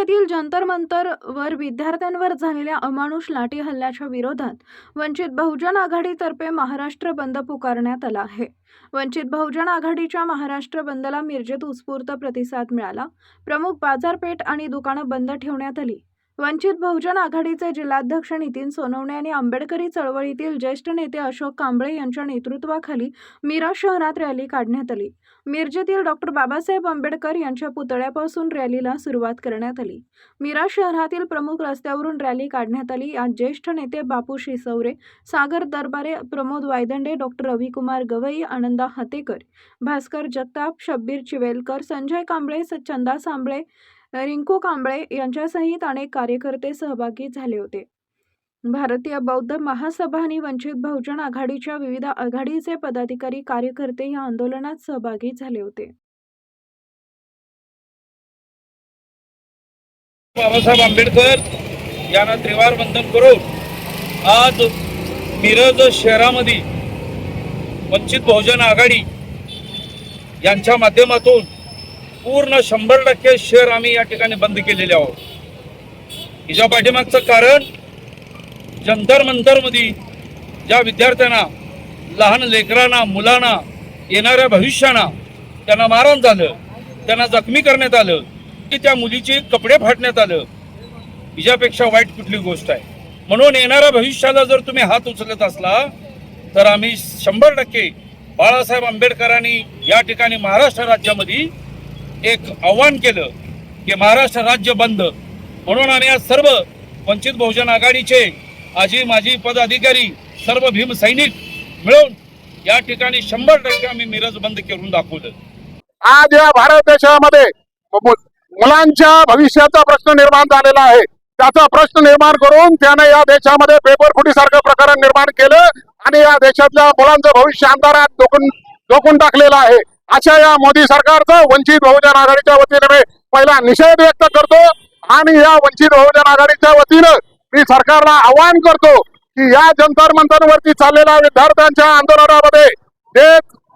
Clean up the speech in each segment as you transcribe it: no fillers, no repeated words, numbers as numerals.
येथील जंतर मंतरवर विद्यार्थ्यांवर झालेल्या अमानुष लाठी हल्ल्याच्या विरोधात वंचित बहुजन आघाडीतर्फे महाराष्ट्र बंद पुकारण्यात आला आहे। वंचित बहुजन आघाडीच्या महाराष्ट्र बंदला मिरजेत उत्स्फूर्त प्रतिसाद मिळाला। प्रमुख बाजारपेठ आणि दुकानं बंद ठेवण्यात आली। वंचित बहुजन आघाडीचे जिल्हाध्यक्ष नितीन सोनवणे आणि आंबेडकरी चळवळीतील ज्येष्ठ नेते अशोक कांबळे यांच्या नेतृत्वाखाली मिरज शहरात रॅली काढण्यात आली। मिरजेतील डॉक्टर बाबासाहेब आंबेडकर यांच्या पुतळ्यापासून रॅलीला सुरुवात करण्यात आली। मिरज शहरातील प्रमुख रस्त्यावरून रॅली काढण्यात आली। आज ज्येष्ठ नेते बापू शिसवरे, सागर दरबारे, प्रमोद वायदंडे, डॉक्टर रविकुमार गवई, आनंदा हातेकर, भास्कर जगताप, शब्बीर चिवेलकर, संजय कांबळे, चंदा सांबळे, रिंकू कांबळे यांच्यासहित अनेक कार्यकर्ते सहभागी झाले होते। भारतीय बौद्ध महासभा आणि वंचित बहुजन आघाडीच्या विविध आघाडीचे पदाधिकारी कार्यकर्ते या आंदोलनात सहभागी झाले होते। बाबासाहेब आंबेडकर यांना त्रिवार वंदन करून आज मिरज शहरामध्ये वंचित बहुजन आघाडी यांच्या माध्यमातून पूर्ण 100% शहर आम्ही या ठिकाणी बंद केलेले आहोत। हिच्या पाठीमागचं कारण जंतर मंतरमध्ये ज्या विद्यार्थ्यांना, लहान लेकरांना, मुलांना, येणाऱ्या भविष्याना त्यांना मारहाण झालं, त्यांना जखमी करण्यात आलं, की त्या मुलीचे कपडे फाडण्यात आलं, हिच्यापेक्षा वाईट कुठली गोष्ट आहे। म्हणून येणाऱ्या भविष्याला जर तुम्ही हात उचलत असला तर आम्ही 100% बाळासाहेब आंबेडकरांनी या ठिकाणी महाराष्ट्र राज्यामध्ये एक आव्हान केलं की महाराष्ट्र राज्य बंद। म्हणून आम्ही आज सर्व वंचित बहुजन आघाडीचे आजी माजी पदाधिकारी, सर्व भीम सैनिक मिळून या ठिकाणी 100% आम्ही मिरज बंद करून दाखवलं। आज या भारत देशामध्ये मुलांच्या भविष्याचा प्रश्न निर्माण झालेला आहे। त्याचा प्रश्न निर्माण करून त्याने या देशामध्ये पेपर फुटीसारखं प्रकरण निर्माण केलं आणि या देशातल्या मुलांचं भविष्य अंधारात डोकून टाकलेलं आहे। अशा या मोदी सरकारचा वंचित बहुजन आघाडीच्या वतीने मी पहिला निषेध व्यक्त करतो आणि या वंचित बहुजन आघाडीच्या वतीनं मी सरकारला आवाहन करतो की या जंतर मंतरवरती चाललेल्या विद्यार्थ्यांच्या आंदोलनामध्ये जे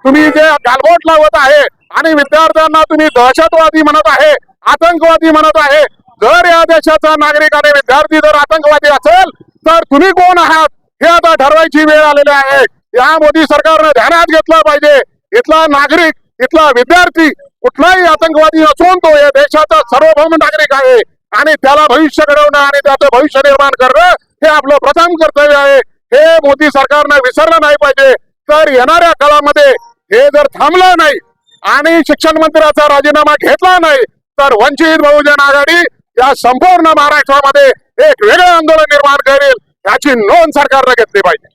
तुम्ही जे गालबोट लावत आहे आणि विद्यार्थ्यांना तुम्ही दहशतवादी म्हणत आहे, आतंकवादी म्हणत आहे, जर या देशाचा नागरिक आणि विद्यार्थी जर आतंकवादी असेल तर तुम्ही कोण आहात हे आता ठरवायची वेळ आलेली आहे। या मोदी सरकारनं ध्यानात घेतलं पाहिजे। इथला नागरिक, इथला विद्यार्थी कुठलाही आतंकवादी नसून तो या देशाचा सार्वभौम नागरिक आहे आणि त्याला भविष्य घडवणं आणि त्याचं भविष्य निर्माण करणं हे आपलं प्रथम कर्तव्य आहे। हे मोदी सरकारनं विसरलं नाही पाहिजे। तर येणाऱ्या काळामध्ये हे जर थांबलं नाही आणि शिक्षण मंत्र्याचा राजीनामा घेतला नाही तर वंचित बहुजन आघाडी या संपूर्ण महाराष्ट्रामध्ये एक वेगळं आंदोलन निर्माण करेल, याची नोंद सरकारनं घेतली पाहिजे।